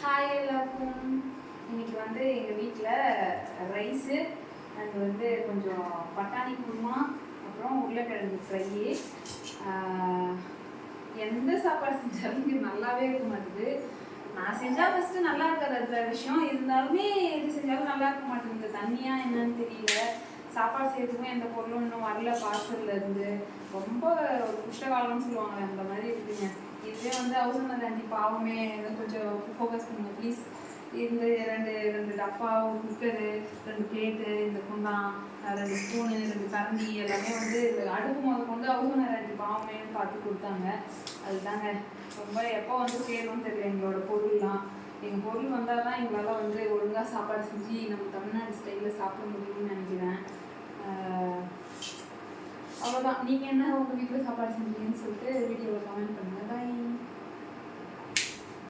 Hi எல்லாருக்கும். இன்னைக்கு வந்து எங்கள் வீட்டில் ரைஸு அண்ட் வந்து கொஞ்சம் பட்டாணி குருமா, அப்புறம் உருளைக்கிழங்கு ஃப்ரை. எந்த சாப்பாடு செஞ்சாலும் இது நல்லாவே இருக்க மாட்டேங்குது. நான் செஞ்சால் ஃபஸ்ட்டு நல்லா இருக்காது, அது விஷயம். இருந்தாலுமே எது செஞ்சாலும் நல்லா இருக்க மாட்டேங்குது. தண்ணியாக என்னன்னு தெரியல. சாப்பாடு செய்யறதுக்கும் எந்த பொருளும் இன்னும் வரல பார்சல்ல இருந்து. ரொம்ப ஒரு புஷ்டகாலம்னு சொல்லுவாங்க, அந்த மாதிரி இருக்குங்க. இதுவே வந்து ஹவுஸ் ஓனர் ஆண்டி பாவமே, கொஞ்சம் ஃபோக்கஸ் பண்ணுங்க ப்ளீஸ். இந்த ரெண்டு டப்பா, ஒரு குக்கரு, 2 பிளேட்டு, இந்த குண்டான், 2 ஸ்பூனு, 2 கரண்டி எல்லாமே வந்து அடுப்பு முத கொண்டு ஹவுஸ் ஓனர் ஆண்டி பாவமேன்னு பார்த்து கொடுத்தாங்க. அதுதாங்க ரொம்ப எப்போ வந்து சேரும்னு தெரியல எங்களோட பொருள்லாம். எங்கள் பொருள் வந்தால் தான் எங்களால் வந்து ஒழுங்காக சாப்பாடு செஞ்சு நம்ம தமிழ்நாடு ஸ்டைலில் சாப்பிட முடியும்னு நினைக்கிறேன். அவ்வளோதான். நீங்கள் என்ன உங்கள் வீட்டில் சாப்பாடு செஞ்சீங்கன்னு சொல்லிட்டு வீடியோவில் கமெண்ட் பண்ணுங்கள். பாய்.